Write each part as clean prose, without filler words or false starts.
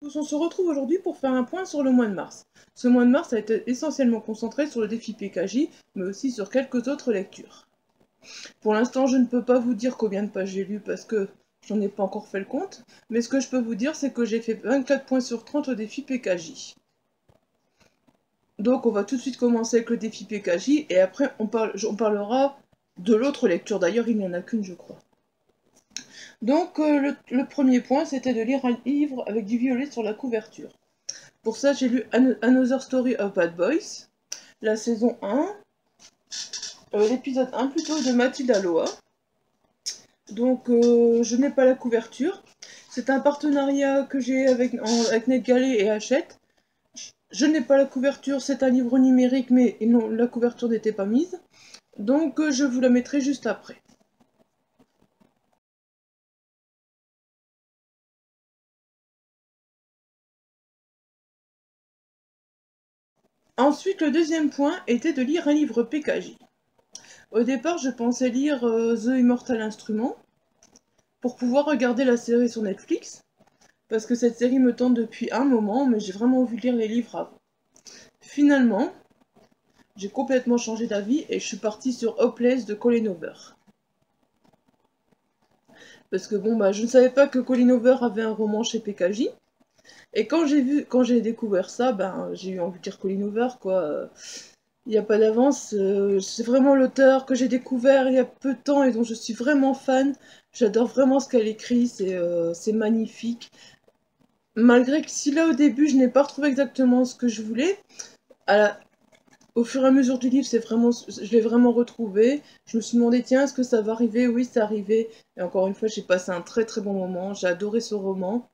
On se retrouve aujourd'hui pour faire un point sur le mois de mars. Ce mois de mars a été essentiellement concentré sur le défi PKJ, mais aussi sur quelques autres lectures. Pour l'instant, je ne peux pas vous dire combien de pages j'ai lu parce que j'en ai pas encore fait le compte, mais ce que je peux vous dire, c'est que j'ai fait 24 points sur 30 au défi PKJ. Donc on va tout de suite commencer avec le défi PKJ, et après on parlera de l'autre lecture. D'ailleurs, il n'y en a qu'une, je crois. Donc le premier point, c'était de lire un livre avec du violet sur la couverture. Pour ça, j'ai lu Another Story of Bad Boys, la saison 1, l'épisode 1 plutôt de Mathilde Aloha. Donc, je n'ai pas la couverture. C'est un partenariat que j'ai avec NetGalley et Hachette. Je n'ai pas la couverture, c'est un livre numérique, mais non, la couverture n'était pas mise. Donc, je vous la mettrai juste après. Ensuite, le deuxième point était de lire un livre PKJ. Au départ, je pensais lire The Immortal Instrument pour pouvoir regarder la série sur Netflix, parce que cette série me tente depuis un moment, mais j'ai vraiment envie de lire les livres avant. Finalement, j'ai complètement changé d'avis et je suis partie sur Hopeless de Colleen Hoover. Parce que bon, bah, je ne savais pas que Colleen Hoover avait un roman chez PKJ. Et quand j'ai découvert ça, ben, j'ai eu envie de dire Colleen Hoover, quoi. Il n'y a pas d'avance. C'est vraiment l'auteur que j'ai découvert il y a peu de temps et dont je suis vraiment fan. J'adore vraiment ce qu'elle écrit, c'est magnifique. Malgré que si là au début je n'ai pas retrouvé exactement ce que je voulais, au fur et à mesure du livre, je l'ai vraiment retrouvé. Je me suis demandé, tiens, est-ce que ça va arriver? Oui, c'est arrivé. Et encore une fois, j'ai passé un très très bon moment. J'ai adoré ce roman.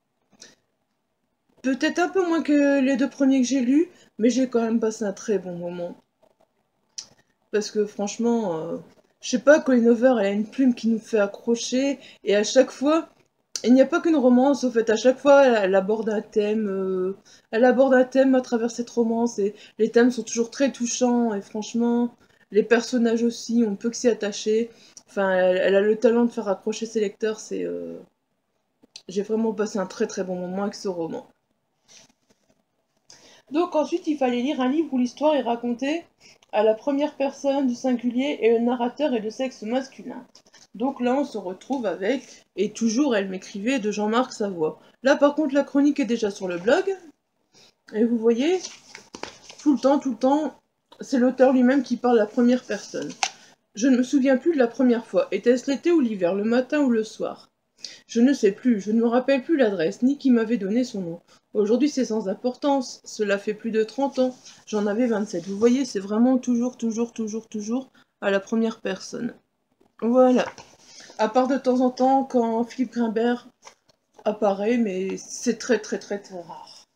Peut-être un peu moins que les deux premiers que j'ai lus, mais j'ai quand même passé un très bon moment. Parce que franchement, je sais pas, Colleen Hoover, elle a une plume qui nous fait accrocher. Et à chaque fois, il n'y a pas qu'une romance, au fait, à chaque fois, elle aborde un thème à travers cette romance, et les thèmes sont toujours très touchants, et franchement, les personnages aussi, on peut que s'y attacher. Enfin, elle a le talent de faire accrocher ses lecteurs, j'ai vraiment passé un très très bon moment avec ce roman. Donc ensuite, il fallait lire un livre où l'histoire est racontée à la première personne du singulier et le narrateur est de sexe masculin. Donc là, on se retrouve avec Et toujours elle m'écrivait de Jean-Marc Savoie. Là, par contre, la chronique est déjà sur le blog. Et vous voyez, tout le temps, c'est l'auteur lui-même qui parle à la première personne. Je ne me souviens plus de la première fois. Était-ce l'été ou l'hiver, le matin ou le soir? Je ne sais plus, je ne me rappelle plus l'adresse, ni qui m'avait donné son nom. Aujourd'hui, c'est sans importance. Cela fait plus de 30 ans. J'en avais 27. Vous voyez, c'est vraiment toujours à la première personne. Voilà. À part de temps en temps quand Philippe Grimbert apparaît, mais c'est très rare.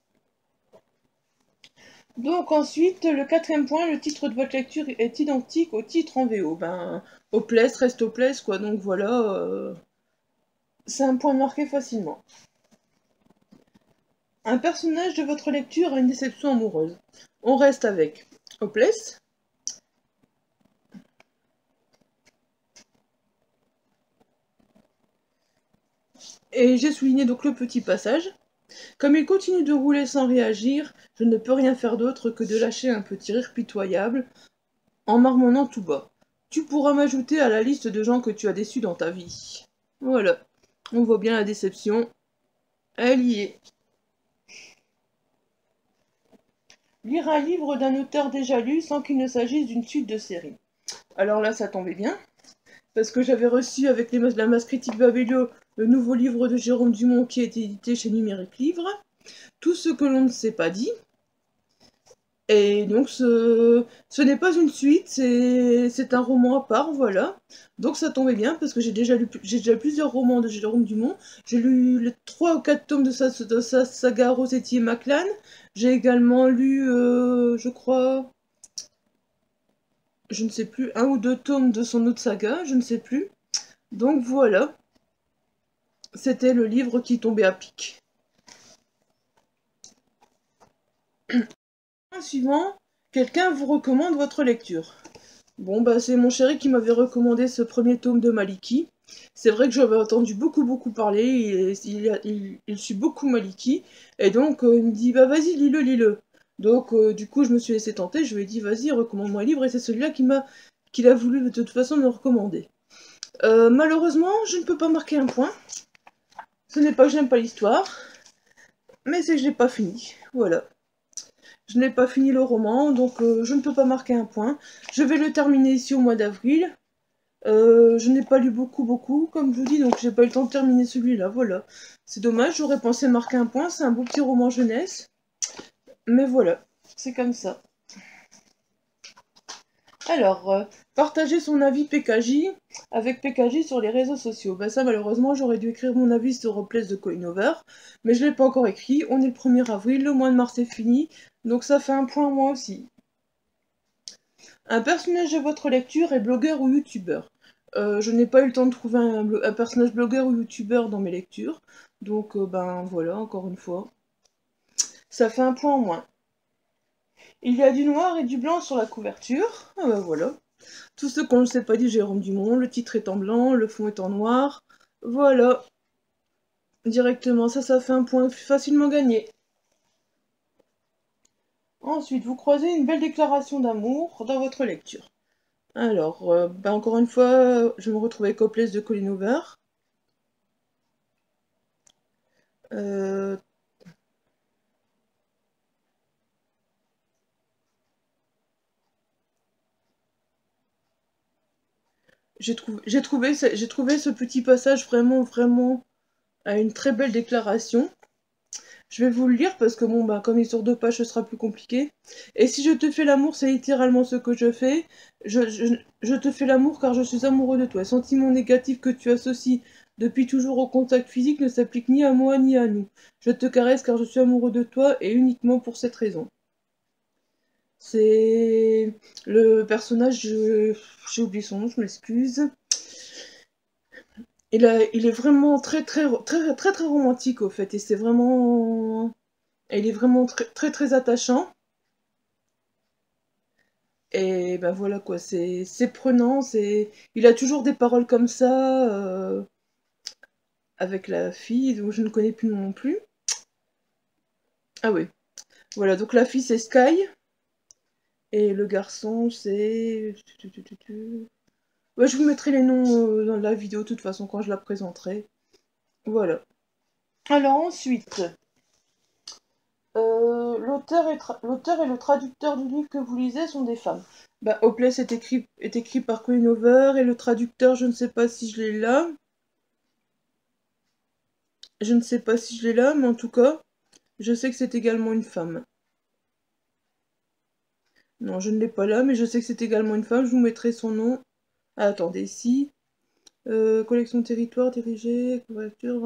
Donc ensuite, le quatrième point, le titre de votre lecture est identique au titre en VO. Ben, Hopeless reste Hopeless, quoi. Donc voilà, c'est un point marqué facilement. Un personnage de votre lecture a une déception amoureuse. On reste avec Hopeless. Et j'ai souligné donc le petit passage. Comme il continue de rouler sans réagir, je ne peux rien faire d'autre que de lâcher un petit rire pitoyable en marmonnant tout bas. Tu pourras m'ajouter à la liste de gens que tu as déçus dans ta vie. Voilà. On voit bien la déception. Elle y est. Lire un livre d'un auteur déjà lu sans qu'il ne s'agisse d'une suite de séries. Alors là, ça tombait bien, parce que j'avais reçu avec la masse critique Babelio le nouveau livre de Jérôme Dumont qui est édité chez Numérique Livre. Tout ce que l'on ne s'est pas dit. Et donc ce n'est pas une suite, c'est un roman à part, voilà. Donc ça tombait bien parce que j'ai déjà plusieurs romans de Jérôme Dumont. J'ai lu les 3 ou 4 tomes de sa saga Rossetti et Maclan. J'ai également lu, je crois, je ne sais plus, 1 ou 2 tomes de son autre saga, je ne sais plus. Donc voilà, c'était le livre qui tombait à pic. Suivant, quelqu'un vous recommande votre lecture. Bon, bah c'est mon chéri qui m'avait recommandé ce premier tome de Maliki. C'est vrai que j'avais entendu beaucoup parler, il suit beaucoup Maliki, et donc il me dit bah vas-y lis-le. Donc du coup je me suis laissé tenter, je lui ai dit vas-y recommande-moi un livre, et c'est celui-là qu'il a voulu de toute façon me recommander. Malheureusement je ne peux pas marquer un point, ce n'est pas que je n'aime pas l'histoire, mais c'est que je n'ai pas fini, voilà. Je n'ai pas fini le roman, donc je ne peux pas marquer un point. Je vais le terminer ici au mois d'avril. Je n'ai pas lu beaucoup, comme je vous dis, donc j'ai pas eu le temps de terminer celui-là, voilà. C'est dommage, j'aurais pensé marquer un point, c'est un beau petit roman jeunesse. Mais voilà, c'est comme ça. Alors, partager son avis PKJ avec PKJ sur les réseaux sociaux. Bah ça, malheureusement, j'aurais dû écrire mon avis sur Robles de Colin Over, mais je l'ai pas encore écrit. On est le 1er avril, le mois de mars est fini, donc ça fait un point moi aussi. Un personnage de votre lecture est blogueur ou youtubeur. Je n'ai pas eu le temps de trouver un personnage blogueur ou youtubeur dans mes lectures, donc ben voilà, encore une fois. Ça fait un point en moins. Il y a du noir et du blanc sur la couverture. Ah ben voilà. Tout ce qu'on ne sait pas dit Jérôme Dumont, le titre est en blanc, le fond est en noir. Voilà. Directement, ça fait un point facilement gagné. Ensuite, vous croisez une belle déclaration d'amour dans votre lecture. Alors, ben encore une fois, je me retrouvais avec Hopeless de Colin Hoover. Euh, j'ai trouvé ce petit passage vraiment à une très belle déclaration. Je vais vous le lire parce que bon, bah, comme il est sur 2 pages, ce sera plus compliqué. Et si je te fais l'amour, c'est littéralement ce que je fais. Je te fais l'amour car je suis amoureux de toi. Sentiment négatif que tu associes depuis toujours au contact physique ne s'applique ni à moi ni à nous. Je te caresse car je suis amoureux de toi et uniquement pour cette raison. C'est le personnage, j'ai oublié son nom, je m'excuse. Il est vraiment très romantique au fait, et c'est vraiment, il est vraiment très attachant. Et ben voilà quoi, c'est prenant, il a toujours des paroles comme ça avec la fille dont je ne connais plus le nom non plus. Ah oui, voilà, donc la fille c'est Sky et le garçon c'est. Ouais, je vous mettrai les noms dans la vidéo de toute façon quand je la présenterai. Voilà. Alors ensuite, l'auteur et le traducteur du livre que vous lisez sont des femmes. Bah, Hopeless est écrit par Colin Hoover et le traducteur, je ne sais pas si je l'ai là. Je ne sais pas si je l'ai là, mais en tout cas, je sais que c'est également une femme. Non, je ne l'ai pas là, mais je sais que c'est également une femme. Je vous mettrai son nom. Ah, attendez, si. Collection territoire dirigée, couverture,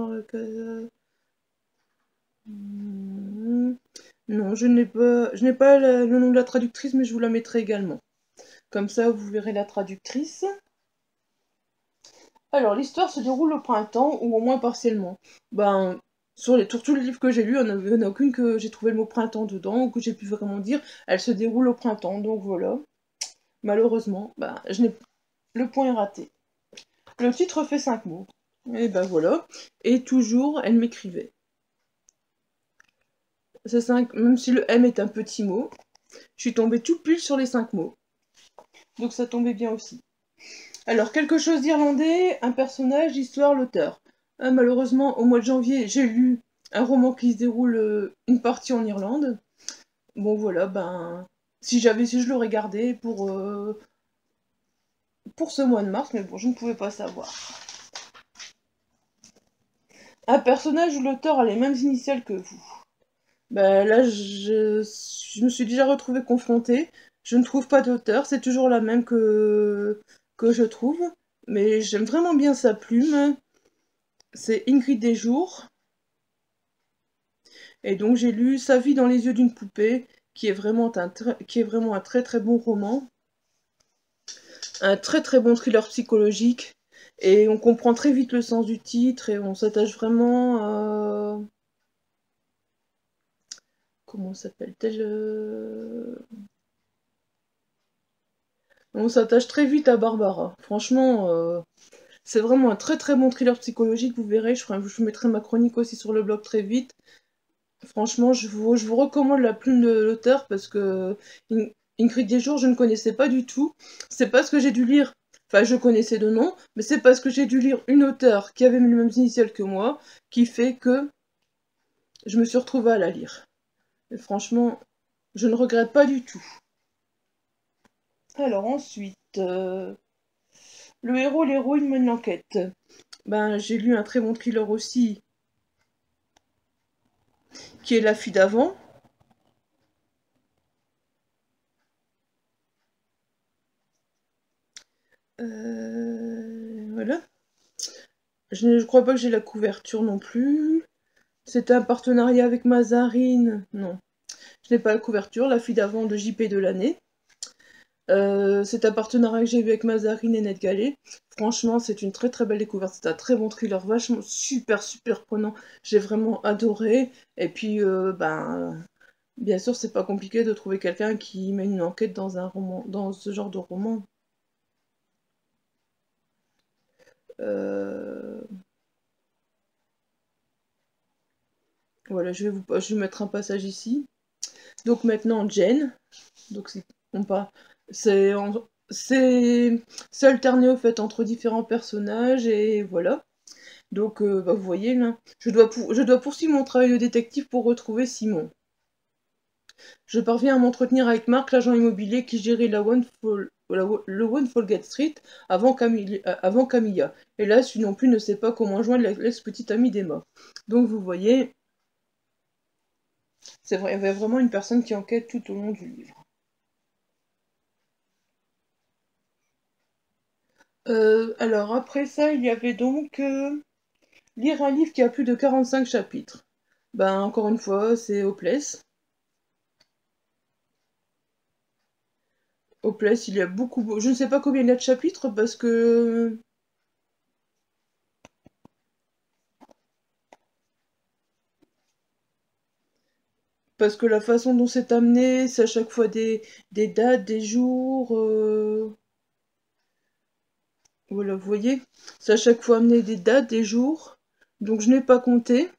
non, je n'ai pas le nom de la traductrice, mais je vous la mettrai également. Comme ça, vous verrez la traductrice. Alors, l'histoire se déroule au printemps, ou au moins partiellement. Ben, sur tous les livres que j'ai lus, il n'y en a aucune que j'ai trouvé le mot printemps dedans, ou que j'ai pu vraiment dire, elle se déroule au printemps, donc voilà. Malheureusement, ben, le point est raté. Le titre fait 5 mots. Et ben voilà. Et toujours, elle m'écrivait. Même si le M est un petit mot, je suis tombée tout pile sur les 5 mots. Donc ça tombait bien aussi. Alors, quelque chose d'irlandais, un personnage, l'histoire, l'auteur. Malheureusement, au mois de janvier, j'ai lu un roman qui se déroule une partie en Irlande. Bon, voilà, ben, si je l'aurais gardé pour ce mois de mars, mais bon, je ne pouvais pas savoir. Un personnage où l'auteur a les mêmes initiales que vous. Ben là, je me suis déjà retrouvée confrontée. Je ne trouve pas d'auteur, c'est toujours la même que je trouve. Mais j'aime vraiment bien sa plume. C'est Ingrid Desjours. Et donc j'ai lu Sa vie dans les yeux d'une poupée, qui est vraiment un très bon roman. Un très bon thriller psychologique. Et on comprend très vite le sens du titre et on s'attache vraiment à. Comment s'appelle-t-elle On s'attache très vite à Barbara. Franchement, C'est vraiment un très très bon thriller psychologique, vous verrez, je vous mettrai ma chronique aussi sur le blog très vite. Franchement, je vous recommande la plume de l'auteur parce que Ingrid Desjours, je ne connaissais pas du tout. C'est parce que j'ai dû lire, enfin je connaissais de nom, mais c'est parce que j'ai dû lire une auteure qui avait les mêmes initiales que moi, qui fait que je me suis retrouvée à la lire. Et franchement, je ne regrette pas du tout. Alors ensuite, le héros, l'héroïne mène l'enquête. Ben, j'ai lu un très bon thriller aussi, qui est La fille d'avant. Voilà. Je ne crois pas que j'ai la couverture non plus. C'était un partenariat avec Mazarine. Non, je n'ai pas la couverture. La fille d'avant de JP de l'année. C'est un partenariat que j'ai vu avec Mazarine et Ned Gallet. Franchement, c'est une très très belle découverte. C'est un très bon thriller, vachement super super prenant. J'ai vraiment adoré. Et puis, ben, bien sûr, c'est pas compliqué de trouver quelqu'un qui mène une enquête dans un roman, dans ce genre de roman. Euh, Voilà, je vais mettre un passage ici. Donc maintenant, Jen. Donc on pas, c'est en- c'est alterné au fait entre différents personnages et voilà. Donc bah, vous voyez là, je dois poursuivre mon travail de détective pour retrouver Simon. Je parviens à m'entretenir avec Marc, l'agent immobilier qui gérait le One Folgate Street avant Camilla. Hélas, lui non plus ne sait pas comment joindre l'ex-petite amie d'Emma. Donc vous voyez, c'est vrai, il y avait vraiment une personne qui enquête tout au long du livre. Alors après ça, il y avait donc lire un livre qui a plus de 45 chapitres. Ben encore une fois, c'est Hopeless. Hopeless, il y a beaucoup. Je ne sais pas combien il y a de chapitres parce que la façon dont c'est amené, c'est à chaque fois des dates, des jours. Voilà, vous voyez, c'est à chaque fois amené des dates, des jours. Donc je n'ai pas compté.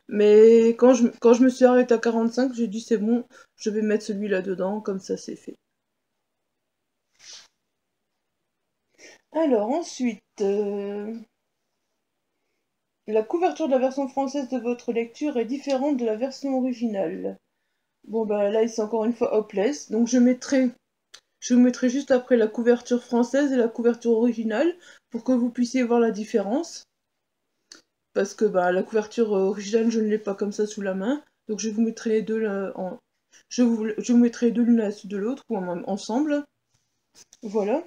Mais quand je me suis arrêtée à 45, j'ai dit c'est bon, je vais mettre celui-là dedans, comme ça c'est fait. Alors ensuite, la couverture de la version française de votre lecture est différente de la version originale. Bon bah là c'est encore une fois Hopeless, donc je vous mettrai juste après la couverture française et la couverture originale pour que vous puissiez voir la différence. Parce que bah la couverture originale je ne l'ai pas comme ça sous la main, donc je vous mettrai les deux là, je vous mettrai les deux l'une à la suite de l'autre ou ensemble. Voilà.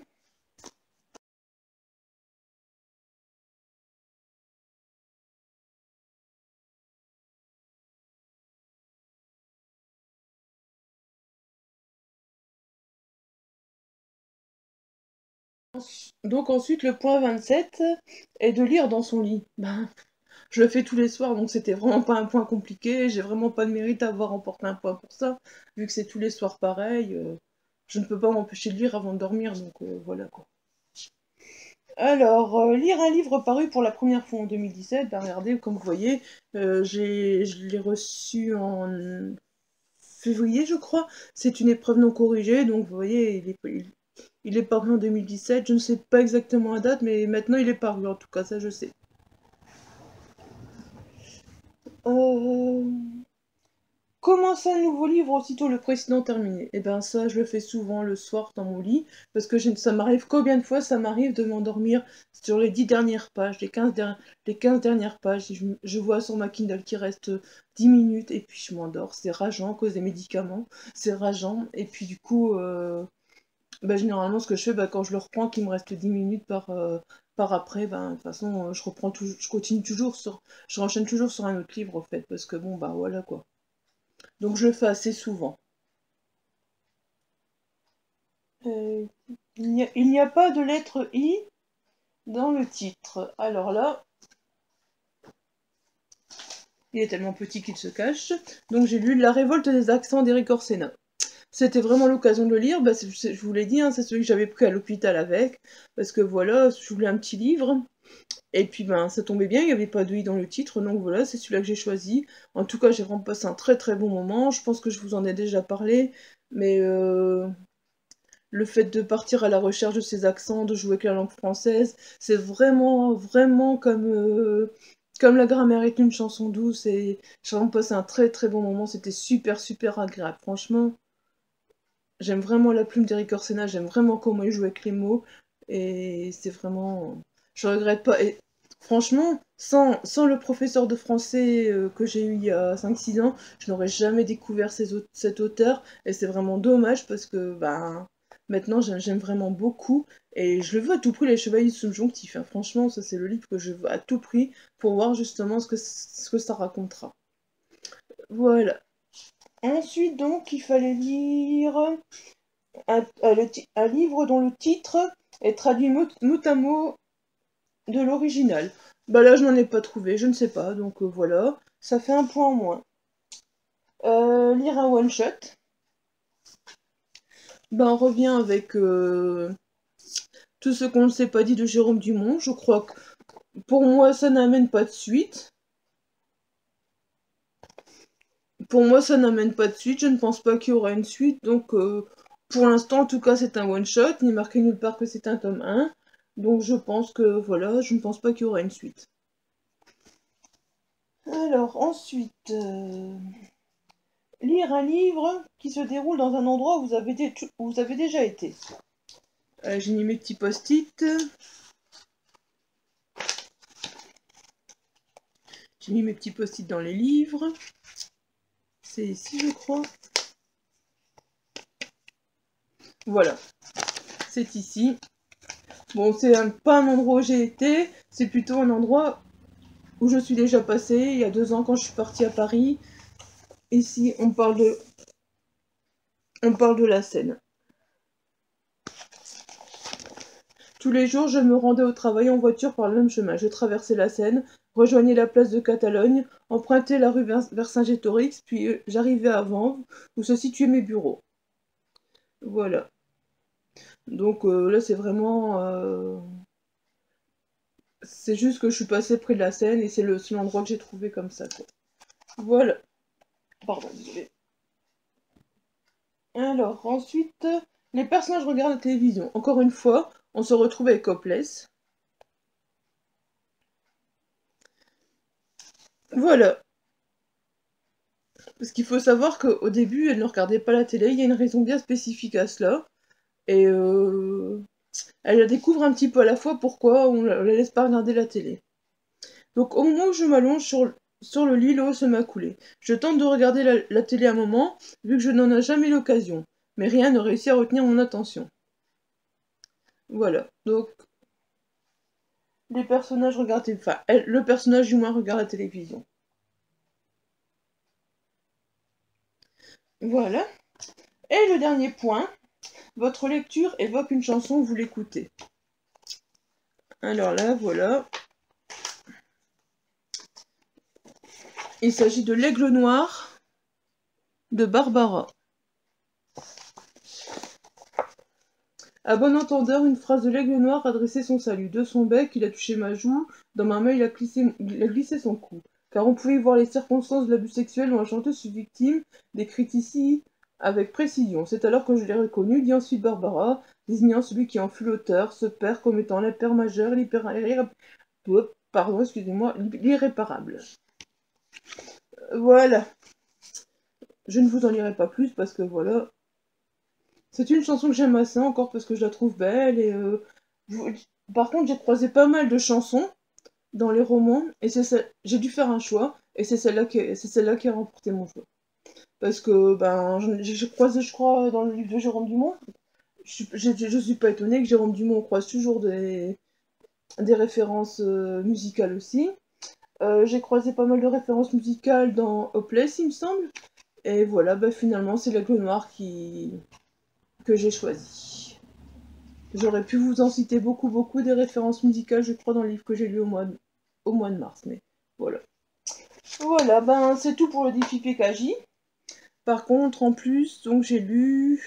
Donc ensuite le point 27 est de lire dans son lit. Ben, je le fais tous les soirs, donc c'était vraiment pas un point compliqué. J'ai vraiment pas de mérite à avoir remporté un point pour ça, vu que c'est tous les soirs pareil. Je ne peux pas m'empêcher de lire avant de dormir, donc voilà quoi. Alors, lire un livre paru pour la première fois en 2017, ben regardez, comme vous voyez, je l'ai reçu en février, je crois. C'est une épreuve non corrigée, donc vous voyez, il est paru en 2017. Je ne sais pas exactement la date, mais maintenant il est paru, en tout cas, ça je sais. Euh, Commencer un nouveau livre aussitôt le précédent terminé. Et ben ça, je le fais souvent le soir dans mon lit, parce que ça m'arrive combien de fois ça m'arrive de m'endormir sur les 10 dernières pages, les 15 dernières pages, et je vois sur ma Kindle qu'il reste 10 minutes, et puis je m'endors. C'est rageant à cause des médicaments, c'est rageant, et puis du coup, bah, généralement ce que je fais, bah, quand je le reprends, qu'il me reste 10 minutes par après, ben, de toute façon, je continue toujours je renchaîne toujours sur un autre livre, en fait, parce que bon, bah voilà quoi. Donc je le fais assez souvent. Euh, il n'y a pas de lettre I dans le titre. Alors là, il est tellement petit qu'il se cache. Donc j'ai lu La révolte des accents d'Eric Orsena. c'était vraiment l'occasion de le lire. Bah, je vous l'ai dit, hein, c'est celui que j'avais pris à l'hôpital avec, parce que voilà, je voulais un petit livre. Et puis ben ça tombait bien, il n'y avait pas de i dans le titre, donc voilà, c'est celui-là que j'ai choisi. En tout cas, j'ai vraiment passé un très très bon moment. Je pense que je vous en ai déjà parlé, mais le fait de partir à la recherche de ces accents, de jouer avec la langue française, c'est vraiment, vraiment comme La grammaire est une chanson douce, et j'ai vraiment passé un très très bon moment, c'était super super agréable. Franchement, j'aime vraiment la plume d'Eric Orsena, j'aime vraiment comment il joue avec les mots, et c'est vraiment... Je regrette pas. Et franchement, sans le professeur de français que j'ai eu il y a 5 6 ans, je n'aurais jamais découvert cet auteur, et c'est vraiment dommage parce que ben, maintenant j'aime vraiment beaucoup, et je le veux à tout prix, Les Chevaliers Subjonctifs. Hein. Franchement, ça c'est le livre que je veux à tout prix pour voir justement ce que ça racontera. Voilà. Ensuite, donc, il fallait lire un livre dont le titre est traduit mot à mot de l'original. Bah là, je n'en ai pas trouvé, je ne sais pas, donc voilà. Ça fait un point en moins. Lire un one-shot. Bah on revient avec tout ce qu'on ne s'est pas dit de Jérôme Dumont. Je crois que pour moi, ça n'amène pas de suite. Pour moi, ça n'amène pas de suite. Je ne pense pas qu'il y aura une suite. Donc, pour l'instant, en tout cas, c'est un one-shot. Il n'est marqué nulle part que c'est un tome 1. Donc, je pense que, voilà, je ne pense pas qu'il y aura une suite. Alors, ensuite, lire un livre qui se déroule dans un endroit où vous avez déjà été. J'ai mis mes petits post-it. J'ai mis mes petits post-it dans les livres. C'est ici, je crois. Voilà. C'est ici. Bon, c'est pas un endroit où j'ai été. C'est plutôt un endroit où je suis déjà passée. Il y a 2 ans quand je suis partie à Paris. Ici, on parle de la Seine. Tous les jours, je me rendais au travail en voiture par le même chemin. Je traversais la Seine, rejoignais la place de Catalogne, empruntais la rue vers Saint-Gétorix, puis j'arrivais à Vanves, où se situaient mes bureaux. Voilà. Donc là, c'est vraiment... c'est juste que je suis passée près de la Seine, et c'est l'endroit que j'ai trouvé comme ça, quoi. Voilà. Pardon, désolé. Alors, ensuite, les personnages regardent la télévision. Encore une fois, on se retrouve avec Hopeless. Voilà. Parce qu'il faut savoir qu'au début, elle ne regardait pas la télé. Il y a une raison bien spécifique à cela. Et elle la découvre un petit peu à la fois pourquoi on la laisse pas regarder la télé. Donc au moment où je m'allonge sur le lit, l'eau se m'a coulé. Je tente de regarder la télé un moment, vu que je n'en ai jamais l'occasion. Mais rien ne réussit à retenir mon attention. Voilà. Donc les personnages regardent... Enfin, le personnage du moins regarde la télévision. Voilà. Et le dernier point, votre lecture évoque une chanson, vous l'écoutez. Alors là, voilà. Il s'agit de L'Aigle Noir de Barbara. À bon entendeur, une phrase de L'Aigle Noir adressait son salut. De son bec, il a touché ma joue, dans ma main, il a glissé son cou. Car on pouvait y voir les circonstances de l'abus sexuel dont la chanteuse fut victime, décrites ici avec précision. C'est alors que je l'ai reconnu, dit ensuite Barbara, désignant celui qui en fut l'auteur, ce père comme étant le père majeur, l'irréparable. Voilà. Je ne vous en lirai pas plus parce que voilà. C'est une chanson que j'aime assez encore parce que je la trouve belle et par contre j'ai croisé pas mal de chansons dans les romans et j'ai dû faire un choix et c'est celle-là qui a remporté mon choix. Parce que ben j'ai croisé, je crois, dans le livre de Jérôme Dumont. Je suis pas étonnée que Jérôme Dumont croise toujours des références musicales aussi. J'ai croisé pas mal de références musicales dans Hopeless, il me semble. Et voilà, bah finalement, c'est l'Aigle Noir que j'ai choisi. J'aurais pu vous en citer beaucoup, beaucoup des références musicales, je crois, dans le livre que j'ai lu au mois de mars, mais voilà. Voilà, ben c'est tout pour le défi PKJ. Par contre, en plus, donc j'ai lu...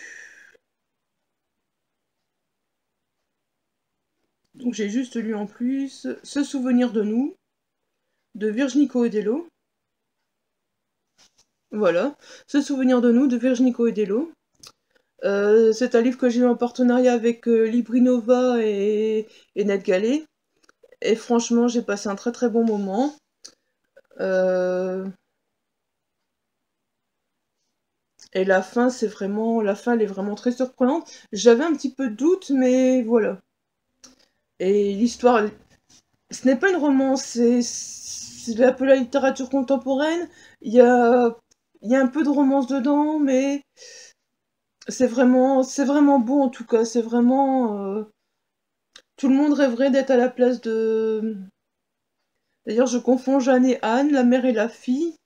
Donc j'ai juste lu en plus Se souvenir de nous, de Virginie Coelho. Voilà, Se souvenir de nous, de Virginie Coelho. C'est un livre que j'ai eu en partenariat avec Librinova et NetGalley. Et franchement, j'ai passé un très très bon moment. Et la fin, la fin, elle est vraiment très surprenante. J'avais un petit peu de doute, mais voilà. Et l'histoire, ce n'est pas une romance, c'est un peu la littérature contemporaine. Il y a, il y a un peu de romance dedans, mais c'est vraiment beau en tout cas. C'est vraiment, tout le monde rêverait d'être à la place de. D'ailleurs, je confonds Jeanne et Anne, la mère et la fille.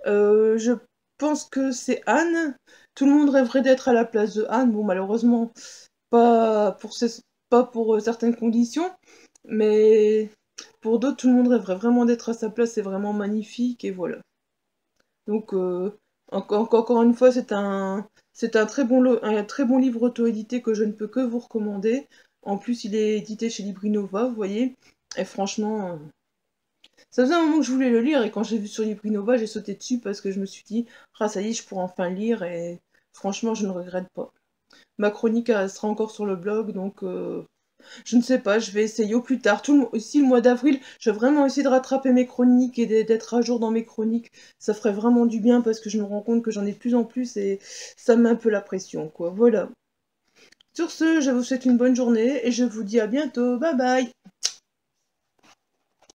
Je pense que c'est Anne. Tout le monde rêverait d'être à la place de Anne. Bon, malheureusement, pas pour, pas pour certaines conditions, mais pour d'autres, tout le monde rêverait vraiment d'être à sa place. C'est vraiment magnifique et voilà. Donc, encore une fois, c'est un un très bon livre auto-édité que je ne peux que vous recommander. En plus, il est édité chez Librinova, vous voyez. Et franchement, ça faisait un moment que je voulais le lire et quand j'ai vu sur Librinova, j'ai sauté dessus parce que je me suis dit, ah ça y est, je pourrais enfin le lire et franchement, je ne regrette pas. Ma chronique elle sera encore sur le blog, donc je ne sais pas, je vais essayer au plus tard. Aussi, le mois d'avril, je vais vraiment essayer de rattraper mes chroniques et d'être à jour dans mes chroniques. Ça ferait vraiment du bien parce que je me rends compte que j'en ai de plus en plus et ça me met un peu la pression, quoi. Voilà. Sur ce, je vous souhaite une bonne journée et je vous dis à bientôt. Bye bye!